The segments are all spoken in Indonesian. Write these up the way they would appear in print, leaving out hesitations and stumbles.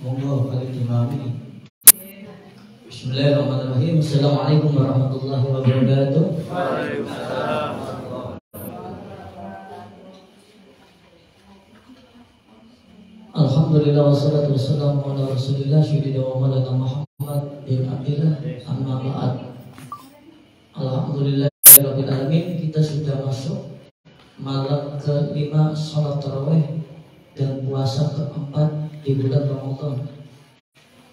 Monggo kali dimami. Bismillahirrahmanirrahim. Assalamualaikum warahmatullahi wabarakatuh. Waalaikumsalam. Alhamdulillah wassalatu wassalamu ala Rasulillah sayyidina wa maulana Muhammad bin Abdillah amma ba'd. Alhamdulillah rabbil alamin, kita sudah masuk malam ke-5 salat tarawih dan puasa ke-4 di bulan Ramadan.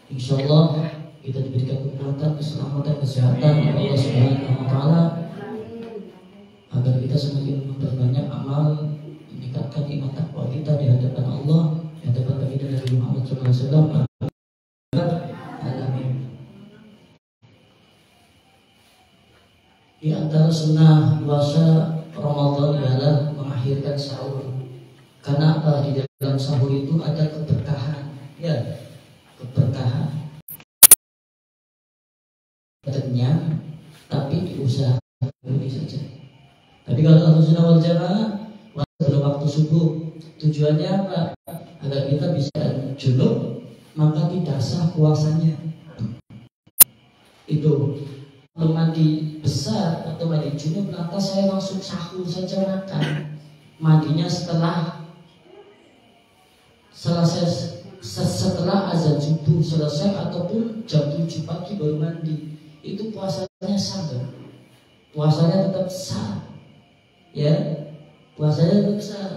Insyaallah kita diberikan kekuatan, keselamatan, kesehatan oleh Allah Subhanahu wa taala agar kita semakin memperbanyak amal, meningkatkan iman takwa kita di hadapan Allah, di hadapan baginda Nabi Muhammad SAW. Amin. Di antara sunnah puasa Ramadan ialah mengakhirkan sahur. Karena apa? Di dalam sahur itu ada keberkahan, ya, keberkahan. Kenyang, tapi diusahakan ini saja. Tapi kalau Ahlussunnah wal Jamaah pada waktu subuh, tujuannya apa? Agar kita bisa junub, maka tidak sah puasanya. Itu kalau mandi besar atau mandi junub, lantas saya langsung sahur saja makan. Mandinya setelah azan subuh selesai ataupun jam 7 pagi baru mandi. Itu puasanya sah, puasanya tetap sah, ya, puasanya tetap sah.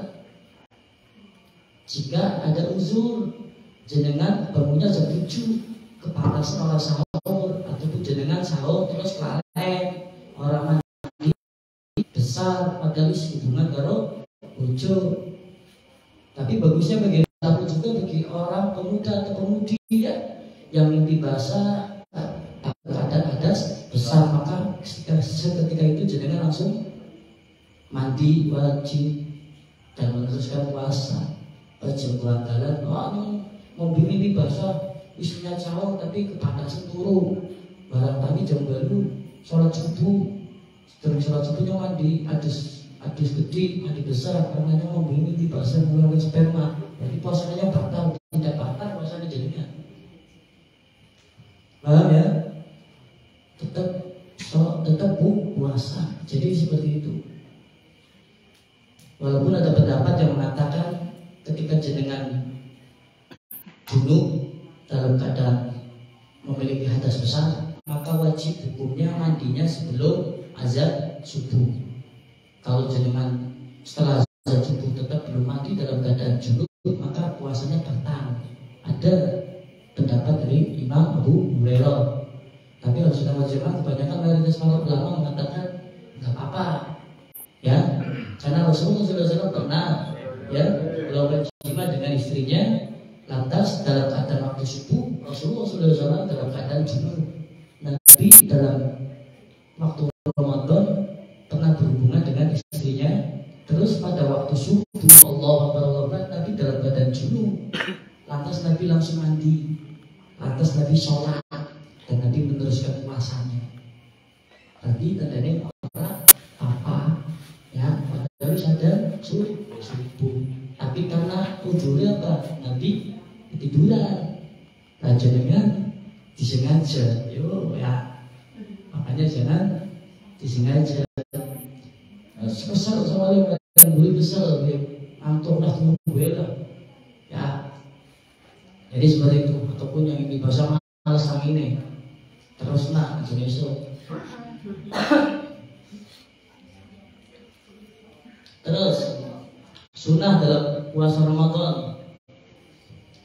Jika ada uzur, jenengan bangunnya jam 7 kepanasan oleh sahur, ataupun jenengan sahur terus lalai orang mandi besar padahal hubungan karo bojo. Tapi bagusnya bagaimana juga bagi orang pemuda atau pemudi ya, yang mimpi basah keadaan hadas besar, maka seketika itu jenengan langsung mandi wajib dan meneruskan puasa. Jam bulan mau mimpi basah istrinya sahur tapi kepanasan turu, barang tadi jam baru sholat subuh, terus sholat subuhnya mandi adus gede, mandi besar, karena mau mimpi basah mengeluarkan sperma, jadi puasanya batal. Tidak batal puasanya jadinya, paham ya? Tetap puasa. Jadi seperti itu. Walaupun ada pendapat yang mengatakan ketika jenengan junub dalam keadaan memiliki hadas besar, maka wajib hukumnya mandinya sebelum azan subuh. Kalau jenengan setelah azan subuh tetap belum mandi dalam keadaan junub, maka puasanya batal. Ada pendapat dari Imam Abu Hurairah. Tapi Ahlussunnah wal Jamaah kebanyakan mayoritas para ulama mengatakan nggak apa-apa, ya, karena Rasulullah SAW pernah, ya, melakukan jima dengan istrinya, lantas dalam keadaan waktu subuh Rasulullah SAW dalam keadaan junub. Nabi dalam waktu Ramadan pernah berhubungan dengan istrinya, terus pada waktu subuh Allah Nabi dalam keadaan junub, lantas Nabi langsung mandi, lantas Nabi sholat, dan Nabi meneruskan puasanya. Tapi tandanya orang apa, ya, padahal sadar subuh. Tapi karena ujungnya apa? Nabi tiduran. Nah, jangan disengaja, yo ya. Makanya jangan disengaja. Kesel soalnya yang boleh kesel, antum lah tunggu lah, ya. Jadi seperti itu. Ataupun yang ini bahasa malas sang ini. Terus nak Indonesia. Terus sunnah dalam puasa Ramadan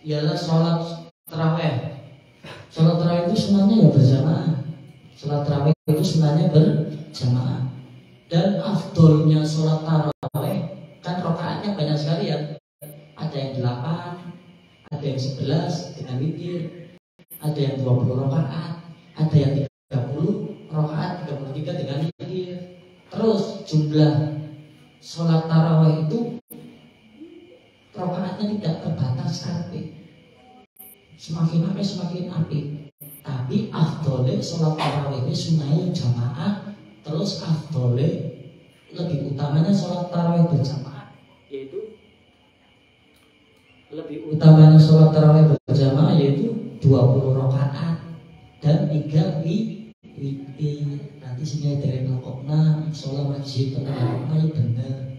ialah sholat tarawih. Sholat tarawih itu sunnahnya ya berjamaah. Sholat tarawih itu sunnahnya berjamaah. Dan afdolnya sholat tarawih kan rakaatnya banyak sekali ya. Ada yang 8, ada yang 11 dengan witir, ada yang 20 rakaat, ada yang 30 rakaat, 33 dengan witir. Terus jumlah sholat tarawih itu rakaatnya tidak terbatas sampai semakin apik. Tapi afdolnya sholat tarawih ini sunnahnya jamaah. Terus afdolnya lebih utamanya sholat tarawih berjamaah, yaitu lebih utamanya sholat tarawih berjamaah yaitu 20 rakaat dan 3 witir. Nanti sini dari ngelokokna sholat masjid penelokokna bener.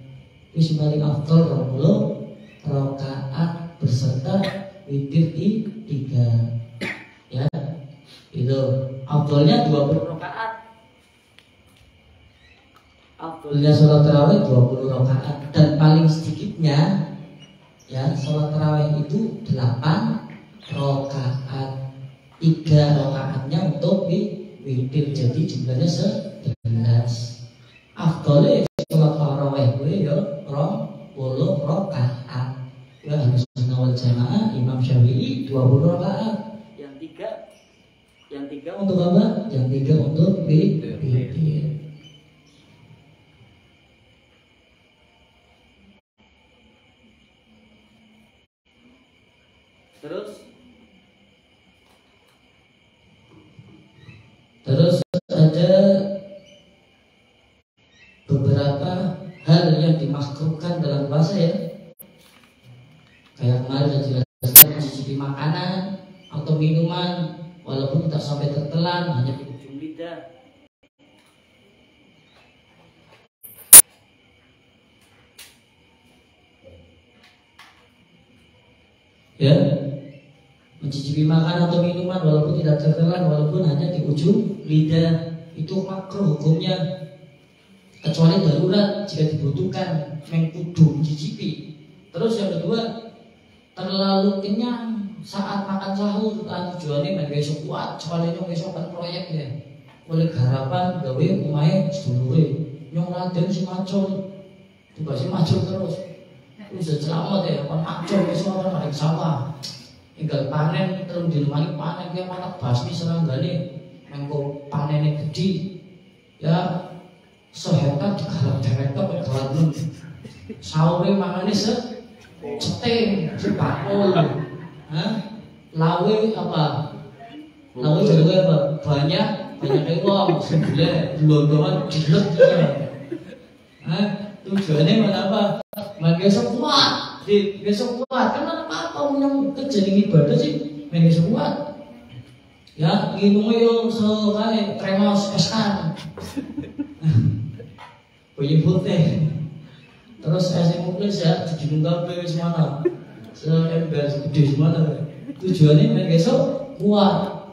Itu paling afdol 20 rakaat berserta witir 3. Ya, itu afdolnya 20 rakaat. Afdolnya sholat tarawih 20 rakaat dan paling sedikitnya ya sholat tarawih itu 8 rakaat. 3 rakaatnya untuk witir, jadi jumlahnya 11. Afdolnya sholat tarawih gue ya 20 rakaat. Ya harus wal jamaah Imam Syafi'i 20 rakaat. Yang tiga untuk apa? Yang 3 untuk witir. Terus ada beberapa hal yang dimakruhkan dalam puasa ya. Kayak kemarin saya jelaskan mencicipi makanan atau minuman walaupun tidak sampai tertelan, hanya di ujung lidah. Ya, mencicipi makanan atau minuman walaupun tidak tertelan, walaupun hanya di ujung lidah, itu makruh hukumnya. Kecuali darurat jika dibutuhkan, mengkudu mencicipi. Terus yang kedua, terlalu kenyang saat makan sahur, tujuannya main besok kuat, soalnya besok kan proyek ya. Oleh harapan gawe omahe sedulure, nyong raden si macul, tugas si macul terus. Terus selamat ya, kon macul besok kan maring sawah. Tinggal panen terus di rumah ini panen dia malah basmi seranggane mengko panene gede ya sehektar digarap hektar kegalun sahure mangane ceting sepakul lawe apa lawe jadi apa banyak wong sebule londongan dilet tujuannya mana apa besok kuat besok kuat kan apa yang terjadi ibadah sih besok kuat ya ngomongnya yo sekali kremos eskan punya putih terus es muklis ya di kabeh semana seember gede semana tujuannya besok kuat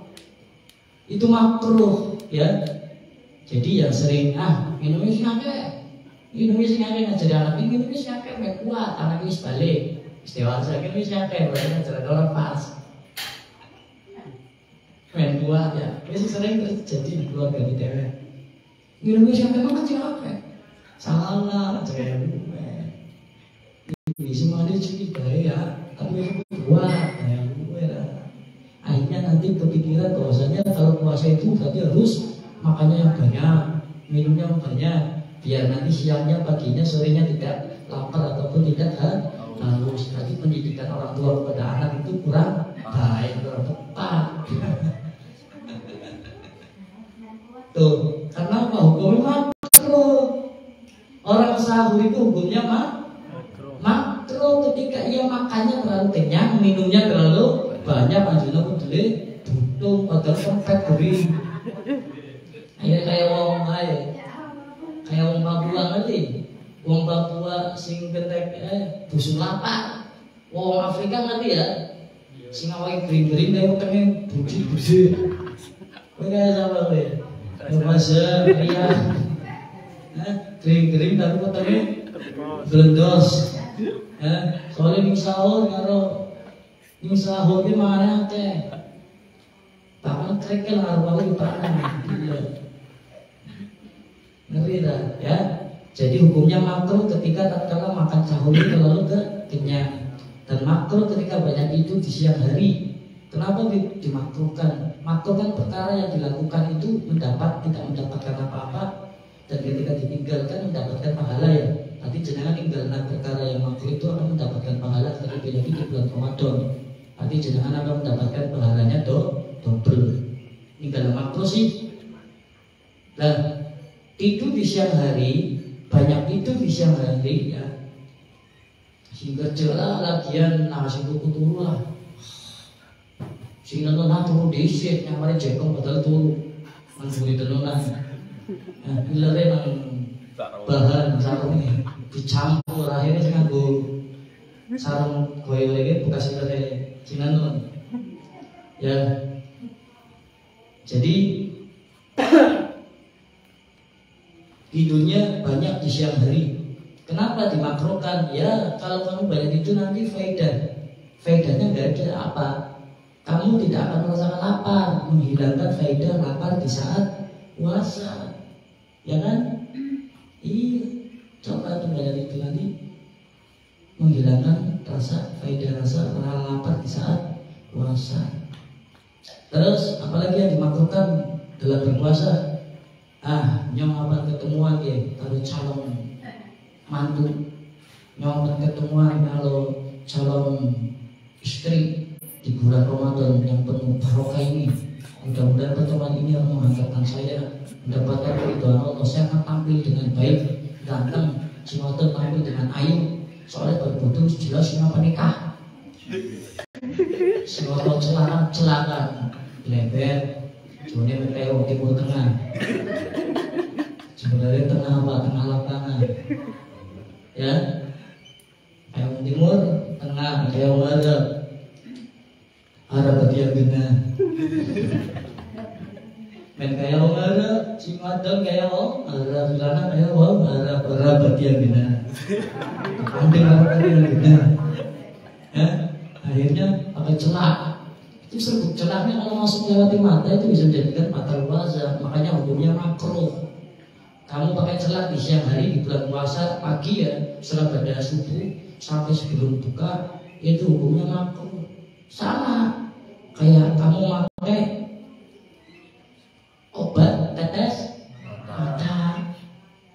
itu makruh ya. Jadi yang sering minumnya sih ngajari anak minumnya sih kuat anak ini balik dewasa ini sih berarti ngajarin orang pas main kuat ya. Ini sering terjadi di keluarga di dewe minumnya sih memang kecil apa salah ngajarin ini semua dia cukup baik ya tapi kuat akhirnya nanti kepikiran bahwasanya kalau puasa itu berarti harus makannya yang banyak, minumnya yang banyak, biar nanti siangnya, paginya, sorenya tidak lapar ataupun tidak haus. Nanti pendidikan orang tua kepada anak itu kurang baik, kurang tepat. Tuh, karena apa? Hukumnya makruh. Orang sahur itu hukumnya makruh ketika ia makannya terlalu kenyang, minumnya terlalu banyak, anjuna kudele butuh padahal kempet beri. Kayak wong kayak wong Papua ngerti? Wong Papua sing ketek busu lapak. Wong Afrika ngerti ya? Sing awake gering-gering kaya wetenge budi-budi. Kowe kaya sapa kowe? Masa iya. Gering-gering tapi wetenge blendos. Soalnya ning sahur karo ning sahur ki mangane akeh. Bahkan krekel karo aku dipanen. Ngeri dah ya. Jadi hukumnya makruh ketika tatkala makan sahur terlalu kenyang dan makruh ketika banyak itu di siang hari. Kenapa dimakruhkan? Makruh kan perkara yang dilakukan itu tidak mendapatkan apa-apa dan ketika ditinggalkan mendapatkan pahala ya. Nanti jenengan tinggalkan perkara yang makruh itu akan mendapatkan pahala ketika di bulan Ramadan. Nanti jenengan akan mendapatkan pahalanya double. Tinggal makruh sih. Nah, itu di siang hari, banyak itu di siang hari ya. sing kerja lah lagian nasi tuku turu lah. Sing nonton turu dhisik nyamare jekong badal turu. Mangguri tenunan. Nah, pilere nang bahan sarunge dicampur akhirnya sing nganggo sarung goyo iki bekas pilere sing nonton. Ya. Jadi tidurnya banyak di siang hari. Kenapa dimakruhkan? Ya kalau kamu banyak itu nanti faedahnya nggak ada apa. Kamu tidak akan merasakan lapar, menghilangkan faedah lapar di saat puasa, ya kan? Iya, coba tuh banyak itu nanti menghilangkan faedah rasa lapar di saat puasa. Terus apalagi yang dimakruhkan dalam berpuasa? Nyong apa ketemuan ya, taruh calon mantu, nyong ketemuan kalau calon istri di bulan Ramadan yang penuh barokah ini. Mudah-mudahan pertemuan ini akan menghantarkan saya mendapatkan keridhaan Allah. Saya akan tampil dengan baik, ganteng, simoten tampil dengan ayu. Soalnya baru bodoh jelas kenapa nikah. Simoten celaka, lebar, jone kayak wong timur tengah. Sebenarnya tengah apa? Tengah lapangan. Ya, kayak wong timur tengah, kayak wong Arab bagian benar. Men kayak wong Arab, si madang kayak wong Arab, lanang kayak wong Arab bagian benar. Andeng apa bagian benar. Ya, akhirnya pakai celak. Itu serbuk celaknya kalau masuk lewati mata itu bisa menjadikan batal puasa. Makanya hukumnya makruh. Kamu pakai celak di siang hari di bulan puasa pagi ya, setelah pada subuh sampai sebelum buka itu hukumnya makruh. Sama kayak kamu pakai obat tetes mata,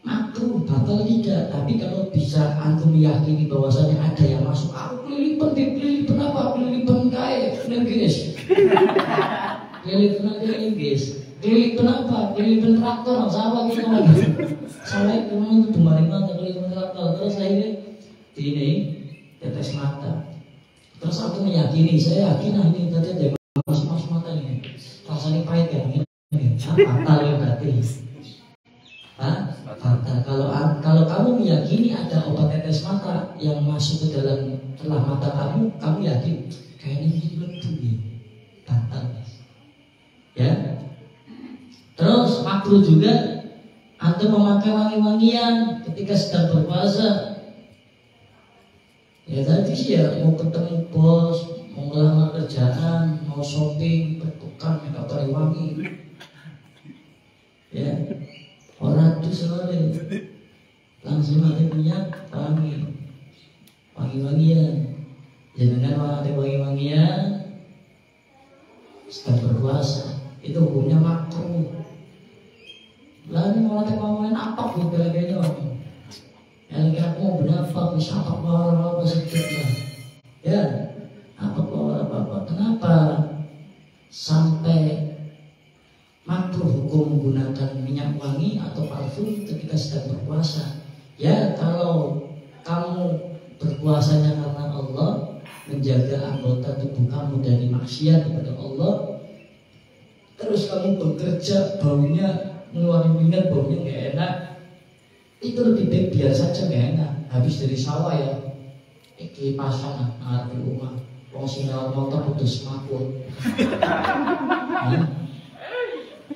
makruh, batal tidak. Tapi kalau bisa antum meyakini bahwasanya ada yang masuk, aku kelilipan apa? Kelilipan kayak guys. Kelilipan guys. Kelilipan apa? Kelilipan traktor, sama gitu kan? Salah itu memang itu kemarin kelilipan traktor. Terus akhirnya ini tetes mata. Terus aku meyakini, saya yakin ini tadi ada yang masuk mata ini. Rasanya pahit ya ini. Fatal ya berarti. Fatal. Kalau kamu meyakini ada obat tetes mata yang masuk ke dalam celah mata kamu yakin kayaknya ini lebih ya. Fatal. Ya. Terus makruh juga antum memakai wangi-wangian ketika sedang berpuasa. Ya tadi sih ya mau ketemu bos, mau ngelamar kerjaan, mau shopping, bertukar minta pakai wangi. Ya, orang itu selalu langsung ada minyak wangi-wangian. Jangan ada wangi-wangian sedang berpuasa, itu hukumnya makruh. Lalu malah ngomongin apa gitu kayaknya orang. Yang aku mau berapa bisa apa sedikit lah. Ya, apa. Kenapa sampai makruh hukum menggunakan minyak wangi atau parfum ketika sedang berpuasa? Ya, kalau kamu berpuasanya karena Allah, menjaga anggota tubuh kamu dari maksiat kepada Allah, terus kamu bekerja baunya ngeluarin minyak, baunya gak enak, itu lebih baik biar saja gak enak. Habis dari sawah ya iki pasang ngarep di rumah wong sing lewat motor putus makul.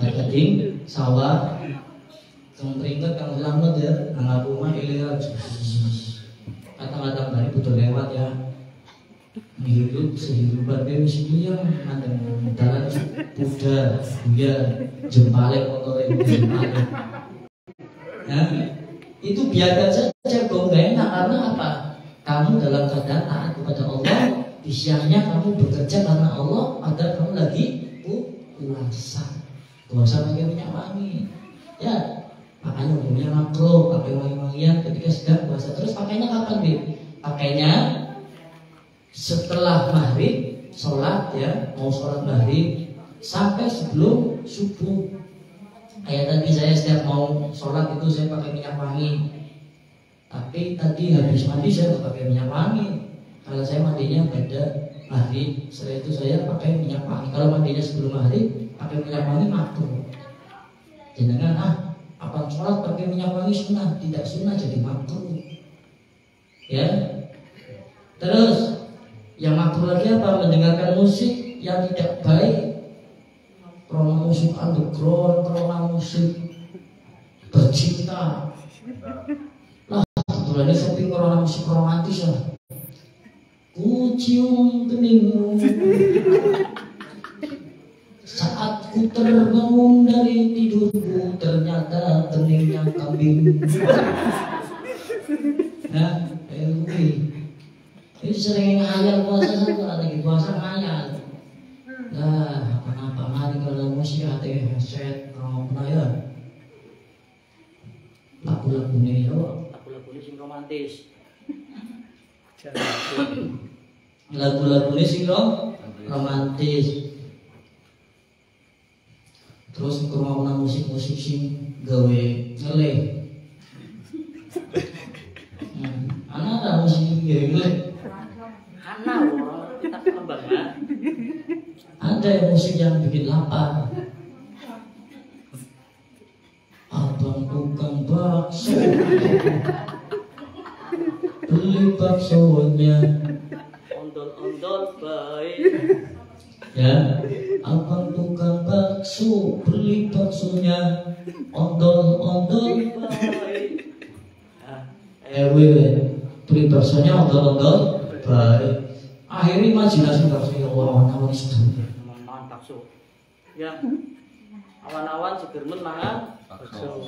Tadi sawah kang teringat kang selamat ya ngarep rumah ilir kata-kata dari butuh lewat ya hidup sehidupan dia mesti yang ada dalam Buddha, Buya, jempalek motor itu jempalek. Nah, itu biarkan saja bau gak enak karena apa? Kamu dalam keadaan taat kepada Allah, di siangnya kamu bekerja karena Allah agar kamu lagi puasa. Puasa pakai minyak wangi. Ya, makanya hukumnya makruh pakai wangi-wangian ketika sedang puasa. Terus pakainya kapan, Bi? Pakainya setelah maghrib, sholat ya, mau sholat maghrib sampai sebelum subuh. Kayak tadi saya setiap mau sholat itu saya pakai minyak wangi. Tapi tadi habis mandi saya nggak pakai minyak wangi. Kalau saya mandinya pada hari, setelah itu saya pakai minyak wangi. Kalau mandinya sebelum hari, pakai minyak wangi makruh. Jangan apa sholat pakai minyak wangi sunnah, tidak sunnah jadi makruh. Ya. Terus yang makruh lagi apa? Mendengarkan musik yang tidak baik. Krono musik underground, krono musik bercinta. Lah, kebetulan ini sepi krono musik romantis lah. Ku cium keningmu saat ku terbangun dari tidurku, ternyata keningnya kambing. Nah, ini sering ngayal puasa saja, lagi puasa ngayal. Nah, kenapa mari kalau musik hati headset, apa ya? Lagu-lagu ini sing romantis. Lagu-lagu ini sing romantis. Terus ngrungokno musik-musik sing gawe ngeleh. Ana ada musik gawe ngeleh. Ana kita kembang ya. Ada musik yang bikin lapar. Abang tukang bakso, beli baksonya, ondol-ondol baik. Ya, abang tukang bakso, beli baksonya, ondol-ondol baik. Beli baksonya ondol-ondol baik. Akhirnya imajinasi bakso ya awan-awan sedulur. Mangan bakso. Ya. Awan-awan segermen mangan bakso.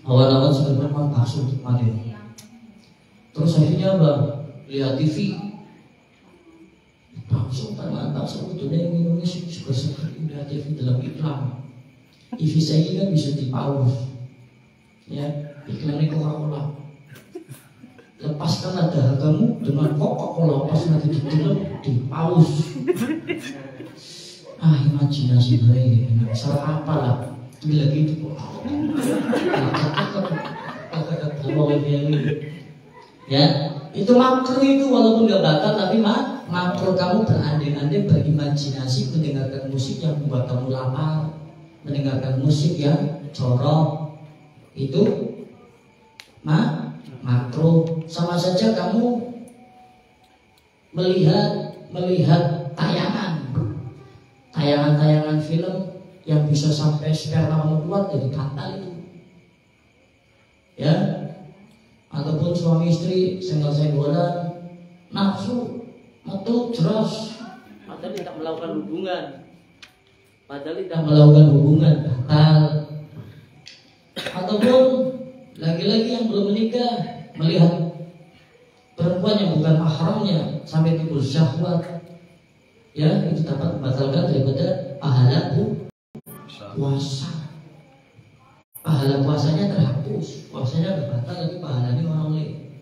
Awan-awan segermen mangan bakso kemarin. Terus akhirnya apa? Lihat TV. Bakso kan bakso itu yang minumnya seger-seger lihat TV dalam iklan. TV saya ini kan bisa dipaus. Ya, iklannya Coca-Cola. Lepaskan ada kamu dengan Coca-Cola, pas nanti dibilang dipaus. Imajinasi mereka, salah apa lah? Bila gitu, ya, itu makruh itu walaupun nggak batal tapi makruh kamu berandai-andai berimajinasi mendengarkan musik yang membuat kamu lapar, mendengarkan musik yang jorok, itu makruh. Sama saja kamu melihat tayangan film yang bisa sampai sperma kamu keluar dari kantal itu, ya. Ataupun suami istri senggol-senggolan, nafsu, metu jeros, padahal tidak melakukan hubungan, batal. Ataupun laki-laki yang belum menikah melihat perempuan yang bukan mahramnya sampai timbul syahwat, ya, itu dapat membatalkan daripada pahala puasa. Pahala puasanya terhapus, puasanya berbatal tapi pahalanya menoleh.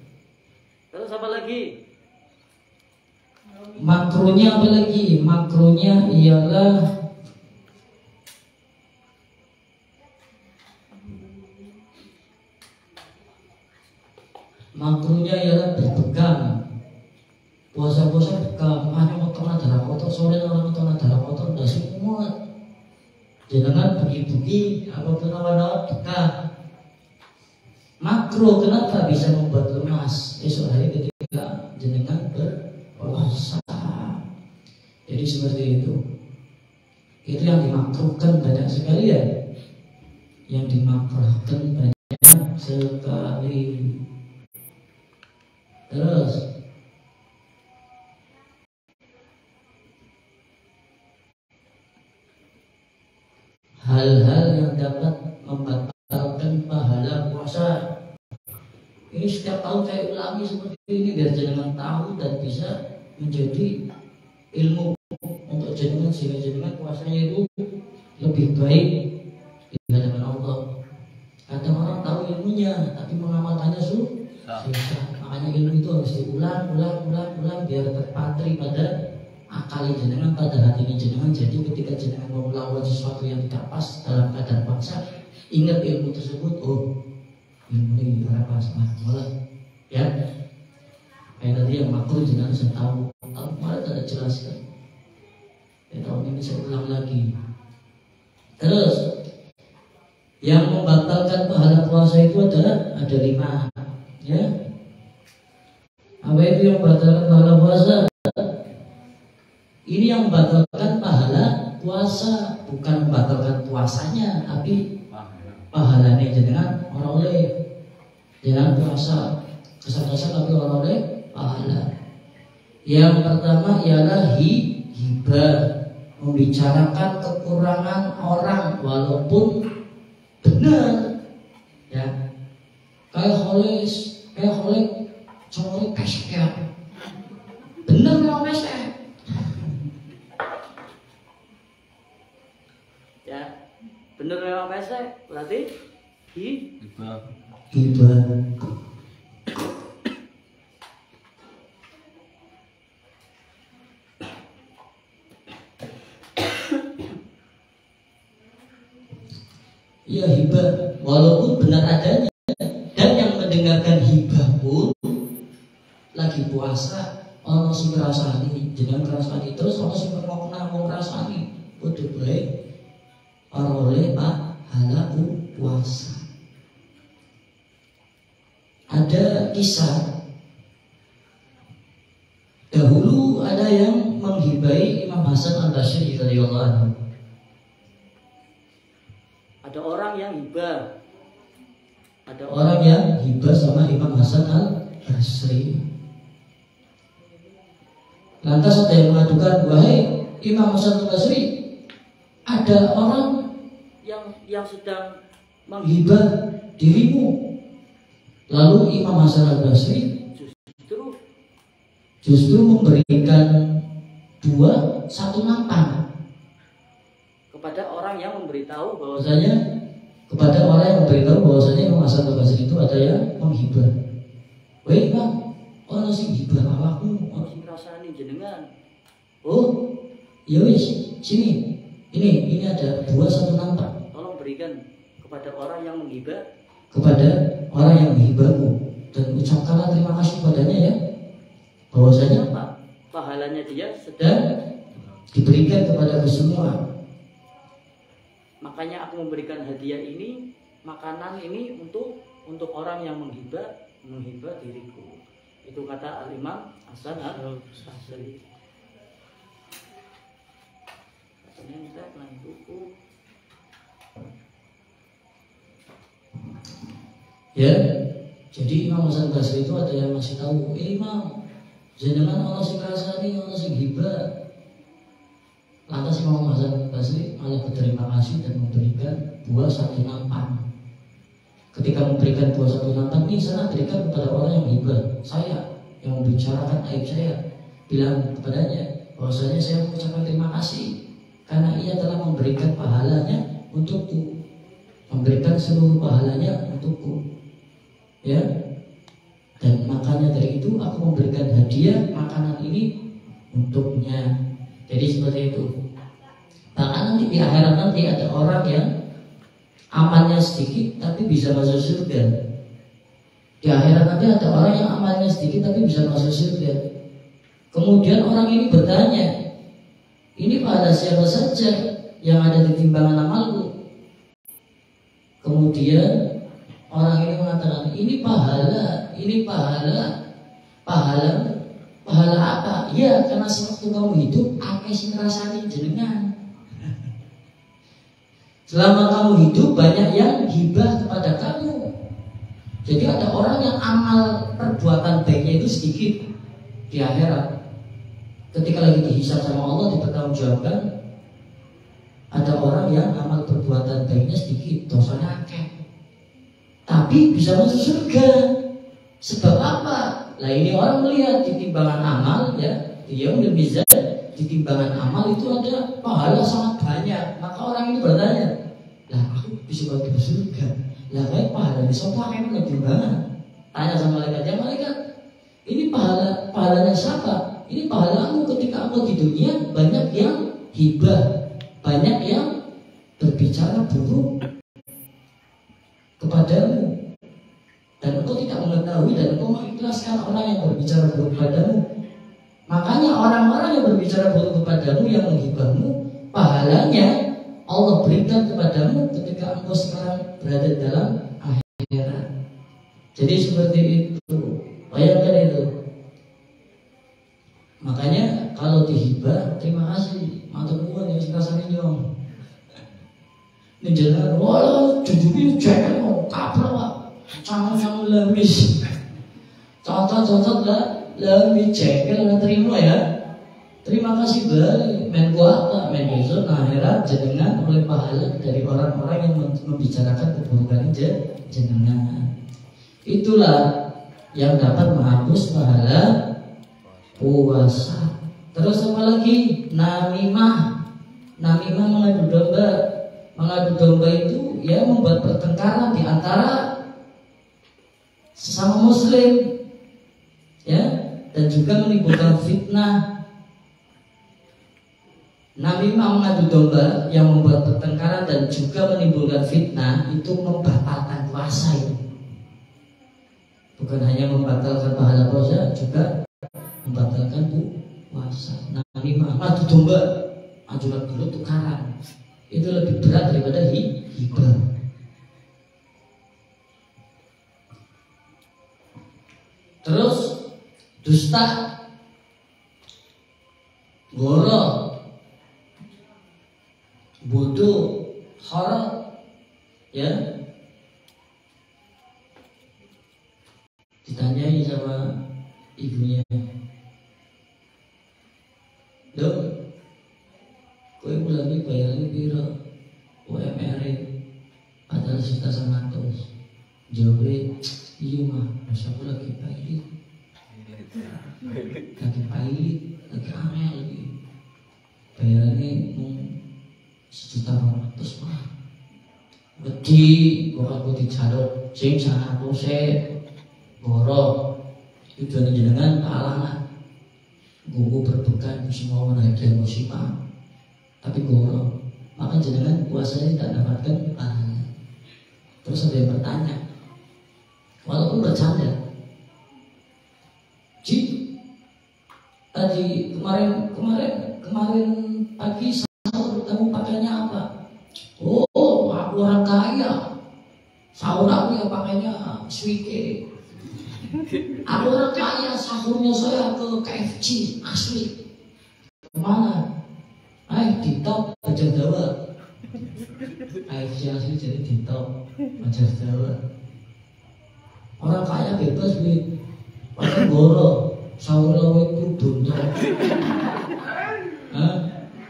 Terus apa lagi? Makruhnya apa lagi? Makruhnya ialah berpegang. Puasa-puasa pegang, hanya kotor darah kotor, sore orang kotor darah kotor, tidak semua. Jangan buki-buki apapun awan-awan pegang. Makruh, kenapa? Bisa membuat lemas esok hari ketika jenengan berpuasa. Jadi seperti itu. Itu yang dimakruhkan banyak sekali ya. Yang dimakruhkan banyak sekali. Terus hal-hal yang dapat membatalkan pahala puasa. Ini setiap tahun saya ulangi seperti ini biar jenengan tahu dan bisa menjadi ilmu untuk jenengan, sehingga jenengan puasanya itu lebih baik di hadapan Allah. Kadang orang tahu ilmunya tapi mengamalkannya susah. Makanya ilmu itu harus diulang biar terpatri pada akali jenengan pada hati ini jenengan. Jadi ketika jenengan mau melakukan sesuatu yang tidak pas dalam keadaan paksa, ingat ilmu tersebut. Oh, ilmu ini tidak pas, mulai ya. Kayak tadi yang makruh jenengan saya tahu. Tahun kemarin ada jelaskan. Tahun ini saya ulang lagi. Terus yang membatalkan pahala puasa itu ada 5, ya. Apa itu yang membatalkan pahala puasa? Ini yang membatalkan pahala puasa, bukan membatalkan puasanya, tapi pahalanya jenengan orang oleh jangan puasa kesal-kesal tapi orang oleh pahala. Yang pertama ialah hibah, membicarakan kekurangan orang walaupun benar, ya. Kayak holes cowok pesek ya, benar mau pesek, ya, benar memang pesek, berarti hibah. Ya hibah, walaupun benar adanya, dan yang mendengarkan hibah pun lagi puasa, ono sing ngrasani, jenengan ngrasani terus ono sing ngomong ngrasani, kudu bae ora oleh pahala puasa. Ada kisah dahulu ada yang menghibai Imam Hasan Al-Basri radhiyallahu anhu. Ada orang yang hibah sama Imam Hasan Al-Basri. Lantas ada yang mengadukan, wahai Imam Hasan Al-Basri, ada orang yang sedang menghibah dirimu. Lalu Imam Hasan Al-Basri justru memberikan 1 nampan kepada orang yang memberitahu bahwasanya Imam Hasan Al-Basri itu ada yang menghibah. Wei Imam, ono sing hibah awakmu, ono sing rasane jenengan. Oh, ya wis, sini. Ini ada 1 nampan. Tolong berikan kepada orang yang menghibah, kepada orang yang menghibahmu, dan ucapkanlah terima kasih padanya ya. Bahwasanya pahalanya dia sedang diberikan kepada semua. Makanya aku memberikan hadiah ini, makanan ini untuk orang yang menghibah diriku. Itu kata Al-Imam Hasan Al-Basri. Katanya minta kelan buku. Ya, jadi Imam Hasan Al-Basri itu ada yang masih tahu, Imam, jenengan ono sing rasani, ono sing hibah. Lantas Imam Hasan Al-Basri malah berterima kasih dan memberikan 1 nampan. Ketika memberikan 1 nampan ini, sana berikan kepada orang yang hibah, saya yang membicarakan aib saya, bilang kepadanya bahwasanya saya mengucapkan terima kasih karena ia telah memberikan pahalanya untukku, memberikan seluruh pahalanya untukku, ya. Dan makanya dari itu aku memberikan hadiah makanan ini untuknya. Jadi seperti itu. Bahkan nanti di akhirat nanti ada orang yang amalnya sedikit tapi bisa masuk surga. Di akhirat nanti ada orang yang amalnya sedikit tapi bisa masuk surga. Kemudian orang ini bertanya, ini pada siapa saja yang ada di timbangan amalku? Kemudian orang ini mengatakan, ini pahala apa? Ya, karena sewaktu kamu hidup akeh sing ngrasani jenengan. Selama kamu hidup banyak yang hibah kepada kamu. Jadi ada orang yang amal perbuatan baiknya itu sedikit di akhirat. Ketika lagi dihisab sama Allah, dipertanggungjawabkan, ada orang yang amal perbuatan baiknya sedikit, dosanya akeh, tapi bisa masuk surga. Sebab apa? Lah ini orang melihat di timbangan amal, ya, dia mizan, di timbangan amal itu ada pahala sangat banyak. Maka orang ini bertanya, lah aku bisa masuk surga, lah kayak pahala di sopa kayak timbangan. Tanya sama malaikat, ya malaikat, ini pahalanya siapa? ini pahalamu ketika engkau di dunia banyak yang hibah, banyak yang berbicara buruk kepadamu, dan engkau tidak mengetahui dan engkau mengikhlaskan orang yang berbicara buruk kepadamu. Makanya orang-orang yang berbicara buruk kepadamu, yang menghibahmu, pahalanya Allah berikan kepadamu ketika engkau sekarang berada dalam akhirat. Jadi seperti itu, bayangkan itu. Makanya kalau dihibah, terima kasih, matur nuwun yang suka nyong. Ini jalan, walau jujur jangan mau kapal, canggul lemis, cocok lah, lemis cekel terima ya. Terima kasih balik, main gua apa, main besok akhirat jenengan oleh pahala dari orang-orang yang membicarakan keburukan jenengan. Itulah yang dapat menghapus pahala puasa. Terus apa lagi? Namimah. Namimah mengadu domba. Mengadu domba itu ya membuat pertengkaran di antara sesama muslim, ya, dan juga menimbulkan fitnah. Namimah mengadu domba yang membuat pertengkaran dan juga menimbulkan fitnah itu membatalkan puasa itu. Bukan hanya membatalkan pahala puasa, juga membatalkan puasa. Namimah, mengadu domba, ajukan dulu tukaran, itu lebih berat daripada hibah. Terus dusta, goro, bodoh, haram, ya. Ditanyai sama ibunya, dok, kowe bulan ini bayarnya piro UMR padahal 1.100. Jawabnya, iya mah, masa aku lagi pailit, lagi aneh lagi. Bayarannya mau 1.200.000 mah. Gede, kok aku dijaluk, sing aku goro, tujuan jenengan kalangan, gugu berbuka semua bahagia musibah, tapi goro, maka jenengan puasanya tidak dapatkan pahala. Terus ada yang bertanya, walaupun bercanda, Ji, tadi kemarin pagi sahur kamu pakainya apa? Oh, aku orang kaya, sahur aku ya pakainya swike. Aku orang kaya, sahurnya saya ke KFC asli. Kemana? Di top Banjar Jawa. KFC asli jadi di top Banjar Jawa. Orang kaya bebas nih, pakai goro, sahur lawe itu buntok.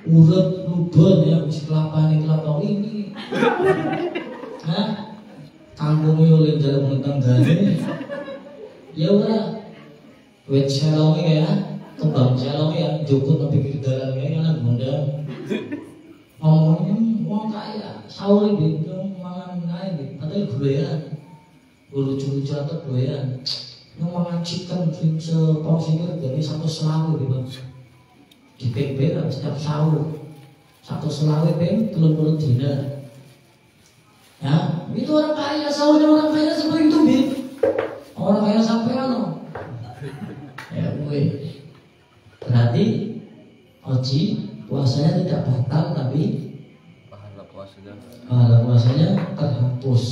Urut lubon ya, kelapa ini. Kangkung yo len jalan mentanggane. Ya ora. Wet selong ya, kembang selong ya, jukut tapi pinggir dalan ya kan gondang. Ngomongnya wong kaya, sahur iki mangan ae iki, padahal golean. Lucu-lucu atau golean. Mangan chicken sing seporsi regane 120 gitu. Di PB setiap sahur 120 peng 30 dina. Ya, itu orang kaya, sahurnya orang kaya seperti itu, Bi. Orang kaya sampai ya gue. Berarti Oji puasanya tidak batal, tapi pahala puasanya terhapus.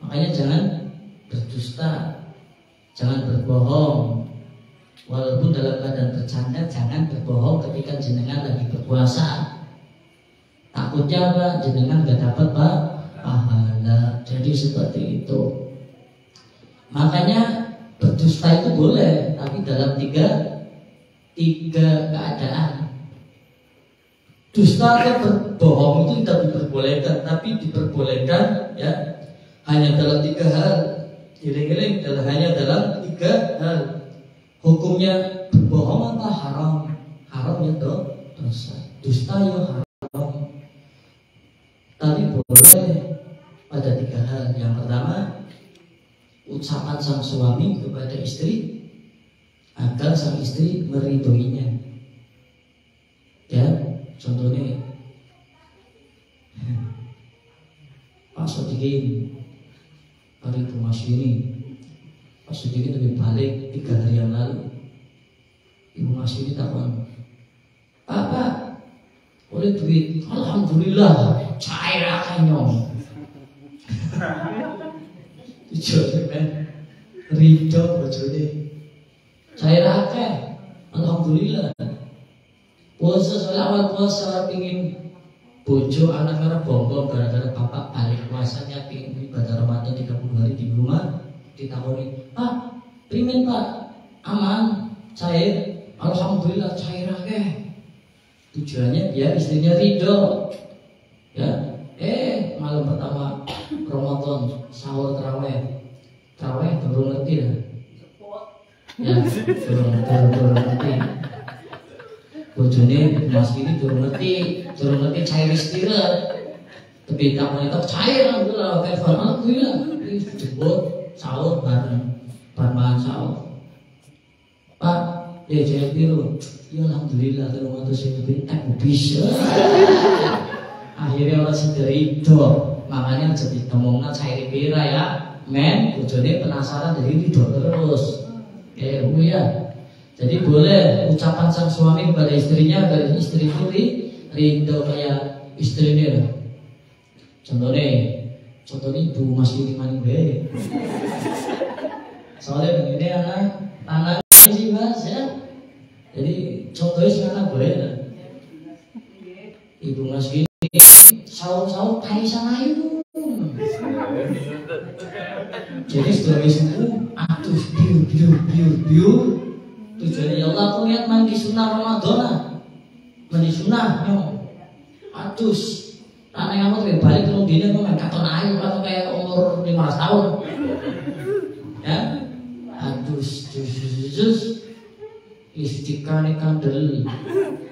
Makanya jangan berdusta, jangan berbohong. Walaupun dalam keadaan bercanda, jangan berbohong ketika jenengan lagi berpuasa. Takutnya apa? Jenengan gak dapat pahala. Jadi seperti itu. Makanya berdusta itu boleh, tapi dalam tiga keadaan. Dusta atau berbohong itu tidak diperbolehkan, tapi diperbolehkan ya hanya dalam 3 hal. Giling-giling hanya dalam 3 hal. Hukumnya berbohong apa haram? Haram ya dosa. Dusta ya haram. Tapi boleh pada 3 hal. Yang pertama, ucapan sang suami kepada istri agar sang istri meridhoinya. Ya, contohnya Pak Sodikin, Pak Ibu Masyuni. Pak Sodikin lebih balik 3 hari yang lalu. Ibu Masyuni takon, Pak, oleh duit, alhamdulillah, cair akan nyong. Tujuannya kan, ridho bojone, cair akan, alhamdulillah. Puasa soal awal puasa pingin bojo anak merah bonggong gara-gara bapak balik puasanya pingin ibadah Ramadan 30 hari di rumah. Ditakoni, Pak, primen Pak, aman, cair, alhamdulillah cair akeh. Tujuannya biar istrinya ridho. Ya, malam pertama Ramadan sahur taraweh belum ngerti lah. Ya, belum ngerti. Bojone Mas ini belum ngerti cair istirahat. Tapi tak mau cair alhamdulillah, telepon alhamdulillah, jemput sahur bareng sahur. Pak, dia jawab biru. Ya alhamdulillah kalau mau saya pintar bisa. Akhirnya orang sendiri itu, makanya jadi ngomongnya cair pira ya, men. Bojone penasaran jadi ridho terus. Ya. Jadi boleh ucapan sang suami kepada istrinya agar istri itu ridho kayak istrinya. Contohnya ibu masih di mana be? Soalnya begini anak sih mas ya. Jadi contohnya sekarang boleh lah. Ibu mas ini sahur tai sana itu. Jadi setelah itu, aduh biu. Tujuannya ya Allah aku lihat mandi sunnah Ramadan, mandi sunnah nyong. Atus, anak kamu tuh balik ke dia mau main katon ayu atau kayak umur 15 tahun. Ya, atus, istiqane kandel,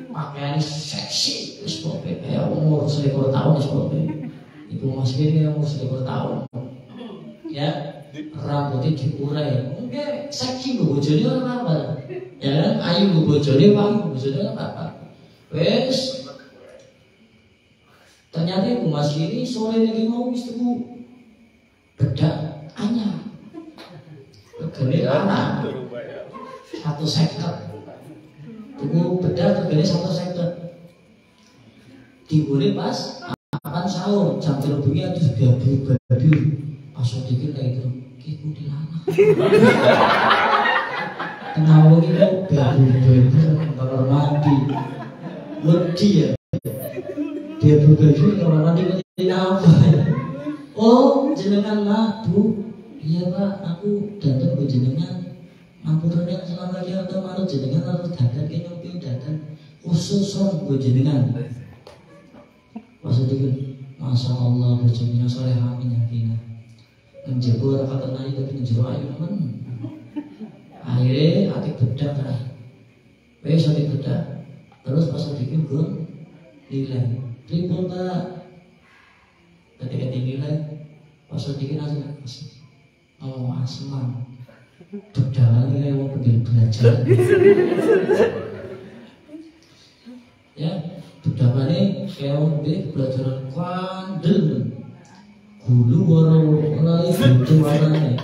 pakaian seksi, terus kayak umur 1 tahun terus ibu masih ini umur 1 tahun. Ya, rambutnya diurai, mungkin seksi bojone orang apa? Ya kan, ayu bojone wangi bojone apa? Wes, ternyata ibu masih ini sore lagi mau istriku bedak anyar, begini anak 1,50. Tuku bedak begini 1,50. Diburi pas akan sahur jam 3 pagi aja sudah babi. Pas dikit kayak itu, ibu di lana. Kenapa gitu? Babi kamar mandi. Wedi ya. Dia berbaju kamar mandi ngerti apa? Oh, jenengan lah bu. Iya pak, aku datang ke jenengan. Mampuran yang selama dia atau malu jenengan harus dadan ke nyopi dadan khusus gue jenengan. Pas dikit, masya Allah berjumlah soleh amin yakinah. Menjebur kata naik tapi menjebur ayu teman. Akhirnya atik bedak lah. Wes atik bedak. Terus pas bikin gue nilai. Tripun pak. Ketika dinilai, pas bikin aja oh asman. Bedak nilai mau pergi belajar. Ya, bedakane kayak mau pergi belajar kandel. Gulu baru lagi gitu warnanya.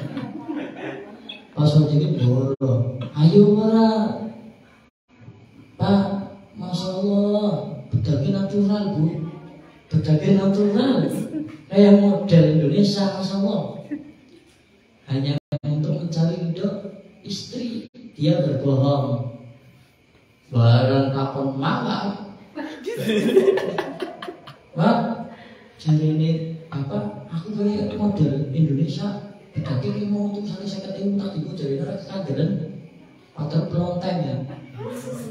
Pas dikit boro. Ayo para Pak, masya Allah, bedaknya natural bu, bedaknya natural, kayak model Indonesia masya Allah. Hanya untuk mencari ridho istri, dia berbohong. Barang takon makan, Pak, jadi ini apa? Aku kayak model Indonesia, bedaknya mau untuk saya ketemu tadi gue jadi orang kageren, pater pelonteng ya.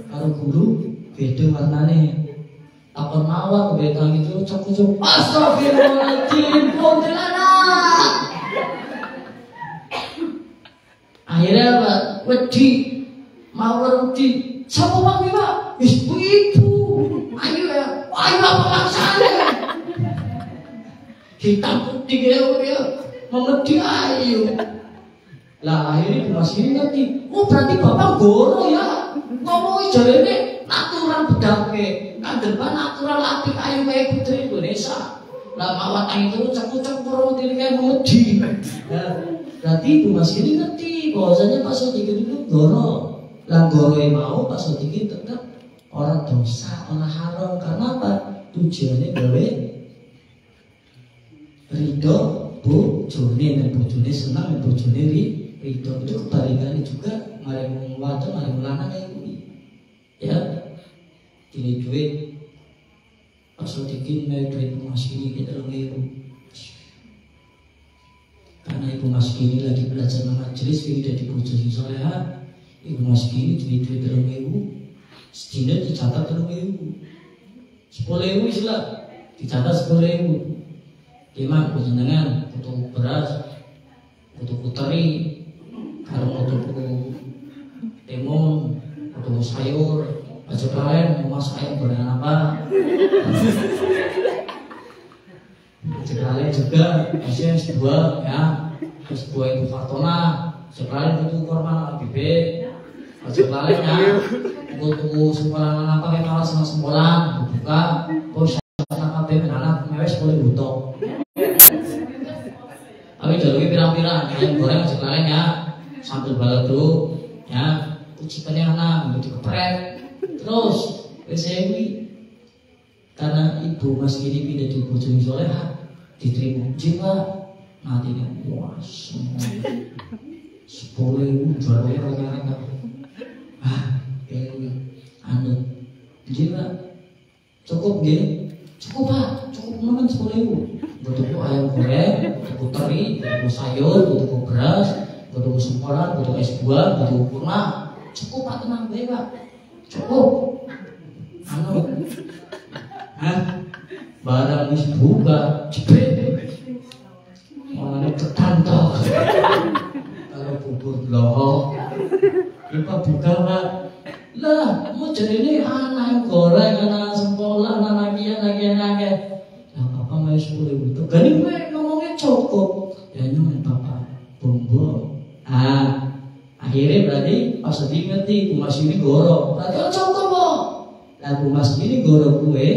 Kalau guru beda warnanya. Takon mawar beda gitu cocok. Astagfirullahaladzim, kuntilanak. Akhirnya apa? Wedi mawar wedi. Siapa bang Pak? Ibu. Ayo ya. Ayo apa maksanya? Hitam putih ya, memedi ayu. Lah akhirnya Ibu Mas ini ngerti, oh berarti Bapak goro ya. Ngomongin jarene natural bedake, kandepan natural apik ayu kaya putri Indonesia. Lah mawon ayu cek-cek karo kayak memedi. Berarti Ibu Mas ini ngerti bahwasanya Pak Sodikin itu goro. Lah goroe mau Pak Sodikin tetap orang dosa, orang haram. Karena apa? Tujuannya gawe ridho bojone, dan bojone senang, dan bojone ridho. Itu kebalikannya juga maring wadon, maring lanang kayak kuwi. Ya, ini duit Pak Sodikin mau duit Mas Kini kita ngewu. Karena Ibu Mas Kini lagi belajar majelis ini dari bojo sing salehah. Ibu Mas Kini duit 3.000, sedina dicatat 3.000. 10.000 istilah dicatat 10.000. Gimana jenengan butuh beras, butuh teri, kalau butuh timun, butuh sayur, aja lain mau masak ayam goreng apa? Sekali juga masih S2 ya, S2 itu Fatona, sekali butuh korban ABB, sekali ya butuh sekolah apa kayak malas sama sekolah, buka, bos sama ABB anak mewes boleh butuh. Tapi jalurnya pirang-pirang, ayam goreng sekali ya, sambil balado ya, cikannya anak, begitu kepret, terus PCW. Karena Ibu Mas Kini pindah di Bojong Soleha, diterima jiwa nantinya wah semua 10.000 jualnya rata-rata. Anu jiwa cukup gini, cukup Pak, cukup nemen 10.000. Butuh ayam goreng, butuh teri, butuh sayur, butuh beras, butuh sempolan, butuh S2, butuh kurma. Cukup Pak, tenang bae Pak, cukup. Anu barang wis buka jebret mangane ketantok kalau bubur loho lupa buka Pak. Lah mau jadi ini anak goreng, anak sempolan, anak kian lagi ya Papa mau 10.000 itu gani gue ngomongnya cukup ya nyomen Papa bombo. Akhirnya berarti pas tadi ngerti Bu Mas ini goro berarti cukup kok. Lah Bu Mas ini goro gue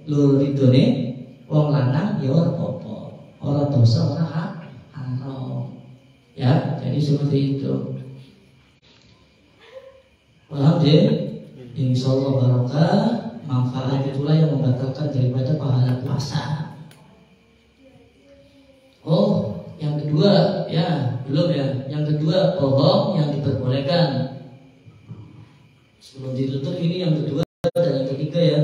lur ridone wong lanang ya ora apa-apa, ora dosa, ora haram. Ya, jadi seperti itu. Paham deh? Insyaallah barokah, manfaat itulah yang membatalkan daripada pahala puasa. Oh, yang kedua ya, belum ya. Yang kedua bohong yang diperbolehkan. Sebelum ditutup ini yang kedua dan yang ketiga ya.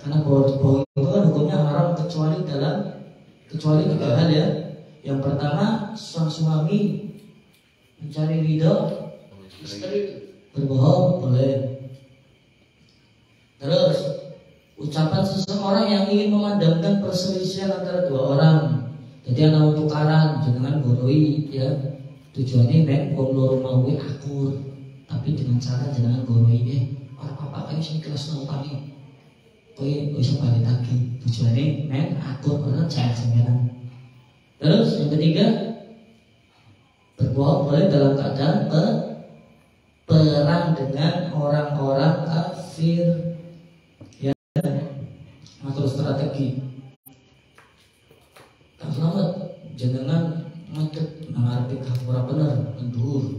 Karena bohong itu kan hukumnya haram kecuali 3 hal ya. Yang pertama, sang suami mencari ridho istri, berbohong boleh. Terus ucapan seseorang yang ingin memadamkan perselisihan antara dua orang. Jadi ana tukaran jenengan goroi ya. Tujuannya nek wong loro mau akur, tapi dengan cara jenengan goroi ora apa-apa kae sing kelas utami. Kowe bisa balik lagi. Tujuannya men akur orang jangan. Terus yang ketiga, berbohong boleh dalam keadaan perang dengan orang-orang kafir. Ya, atur strategi. Tak selamat, jenengan ngadep ngarepe kafir bener, ndur.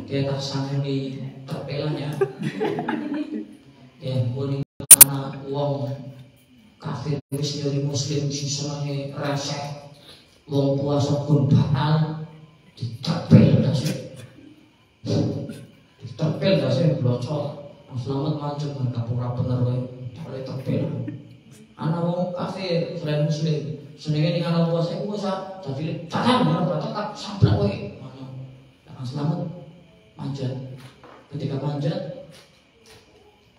Kayak tak sangni terpelannya. Ya, boleh anak wong kafir wis nyuri muslim sing senenge reseh wong puasa pun batal ditepel dasi blocok selamat macet kapura bener wae oleh tepel anak wong kafir selain muslim senenge ning ana puasa iku wis dadi cacan tak sablak wae selamat manjat ketika manjat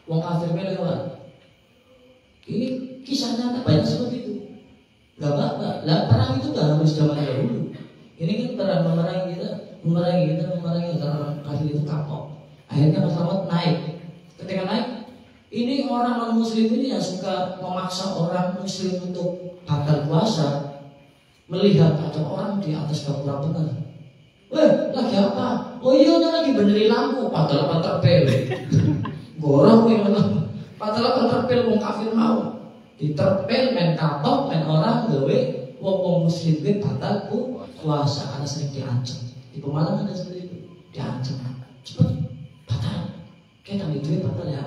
wong kafir lewat. Ini kisah nyata banyak seperti itu. Gak apa-apa. Lah perang itu gak harus zaman dahulu. Ini kan perang memerangi orang kafir itu kapok. Akhirnya Mas Selamat naik. Ketika naik, ini orang non muslim ini yang suka memaksa orang muslim untuk batal puasa, melihat ada orang di atas kapura benar. Weh, lagi apa? Oh iya, lagi benerin lampu. Padahal terpel. Gorong yang padahal terpel wong kafir mau. Diterpel main kapok, main orang gawe wong muslim gue batal puasa karena sering diancam. Di Pemalang ada seperti itu, diancam. Cepet batal. Kayak tadi duit batal ya.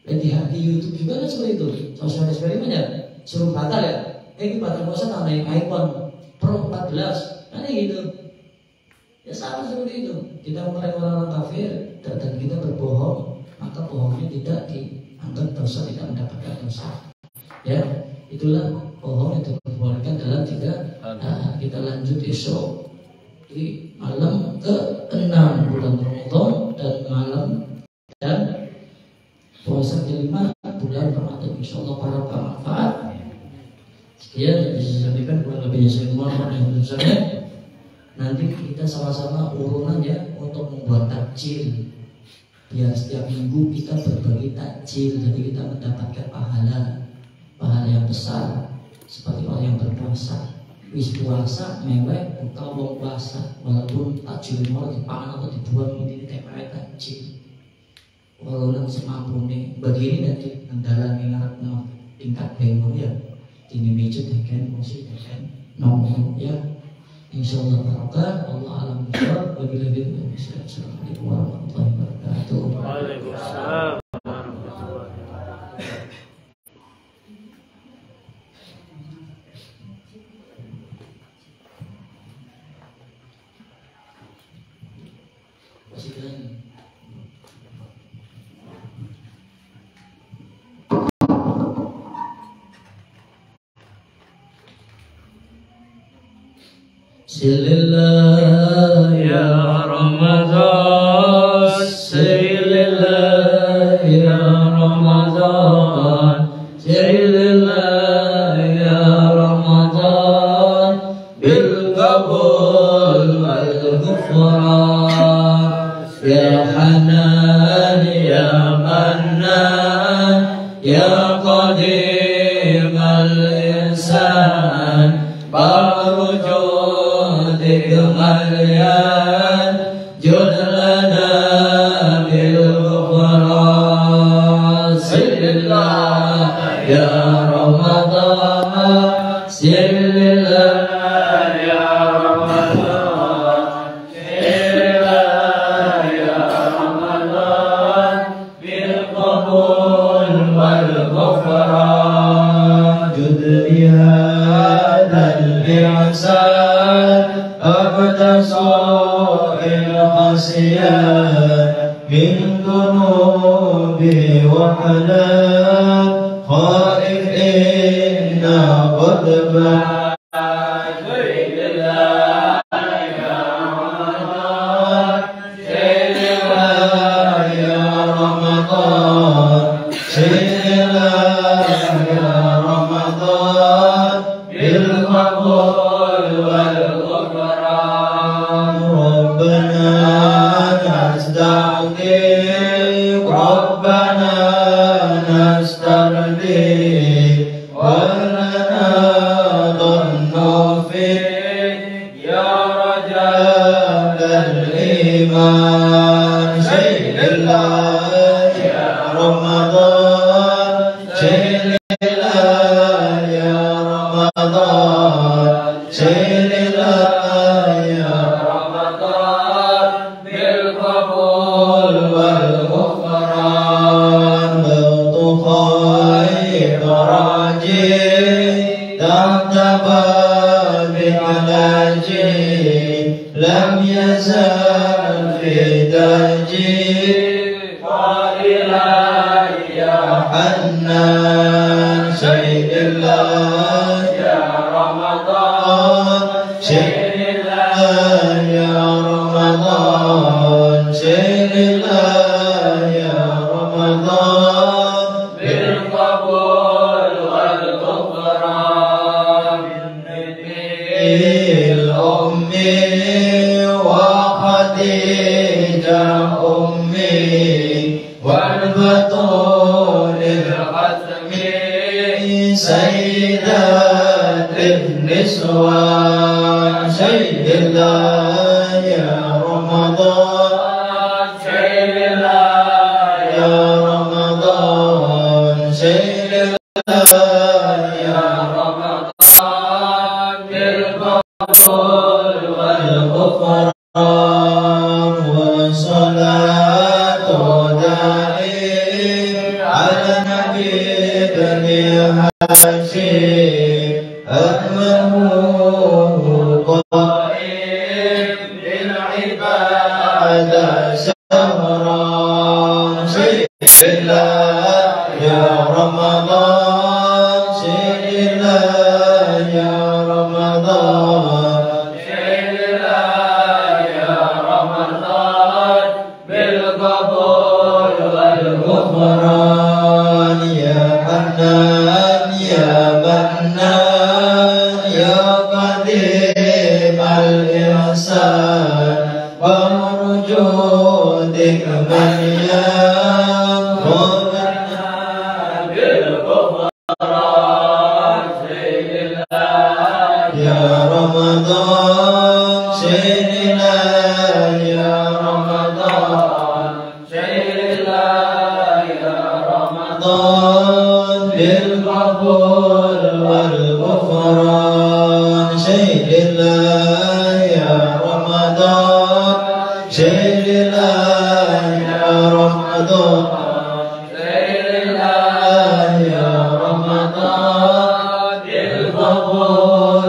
Dan di YouTube juga ada seperti itu. Sosial eksperimen ya, suruh batal ya. Ini batal puasa tak naik iPhone Pro 14, kan gitu. Ya sama seperti itu. Kita mulai orang-orang kafir dan kita berbohong, maka bohongnya tidak dianggap dosa, tidak mendapatkan dosa. Ya, itulah bohong yang diperbolehkan dalam 3. Kita lanjut esok di malam ke-6 bulan Ramadan dan malam dan puasa ke-5 bulan Ramadan. Insyaallah para manfaat. Sekian yang bisa disampaikan, kurang lebihnya saya mohon maaf. Nanti kita sama-sama urunan ya untuk membuat takjil. Biar setiap minggu kita berbagi takjil, jadi kita mendapatkan pahala yang besar seperti orang yang berpuasa. Wis puasa mewek buka wong puasa, walaupun takjil mau dipangan atau dibuang ini TPW takjil. Walaupun semampune begini nanti mendalangi ngarepno tingkat bengo ya. Ini meja dengan musik dengan nomor ya. Insyaallah barokah. Allah alam bisawab. Wabillahi taufiq. Assalamualaikum warahmatullahi wabarakatuh. Waalaikumsalam. Silillah ya Ramadan, silillah ya Ramadan, silillah ya Ramadan, bil qabul wal ghufran, ya Hanan ya Mannan, ya Qadim al insan, barujud Kemalian judlana bil ghufran. Silillah ya Ramadan, silillah ya Ramadan, silillah ya Ramadan, bil qabul wal ghufran. Judliya dan ihsan أبتصر العصيان من ذنوبي وحلال خائف إن قد بعد لله يا رمضان سيدنا يا رمضان سيدنا يا رمضان بالقبول والغفران ربنا نستعقب ربنا نسترضي ولنا ظن فيك يا رجال الإيمان سيد الله يا رمضان سيد الله يا رمضان سيد الله يا رمضان بالقبول والغفران لطف خير راجي تحت بابك لاجي لم يزل في درجي قائلا يا حنان سيد الله يا رمضان سيد الله يا رمضان سيد الله يا رمضان بالقبول والغفران بالنبي الأمي وخديجة أمي والبطول الختم سيدات النسوان سيد الله يا رمضان شهر الله يا رمضان شهر الله يا رمضان بالقبول والغفران والصلاة دائم على نبي بني هاشم أكمله قائم بالعبادة شهرا شهر الله يا رمضان شهر الله يا رمضان شهر الله يا رمضان بالقبول والغفران يا حنان يا منان يا قديم الإحسان ومرجودك من يأخذنا بالغفران شهر الله يا رمضان شهر الله يا رمضان شهر الله يا رمضان بالقبول والغفران شهر الله يا رمضان شهر الله يا رمضان شهر الله يا رمضان بالقبول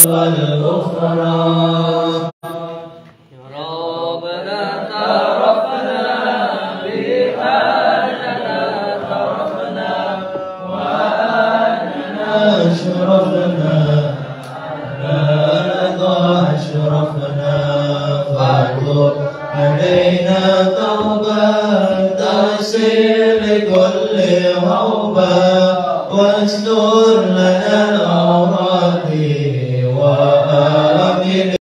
والغفران ربنا تعرفنا بأننا تعرفنا وأننا أشرفنا رضا أشرفنا فاغفر علينا توبة تغسل كل غوبة واستر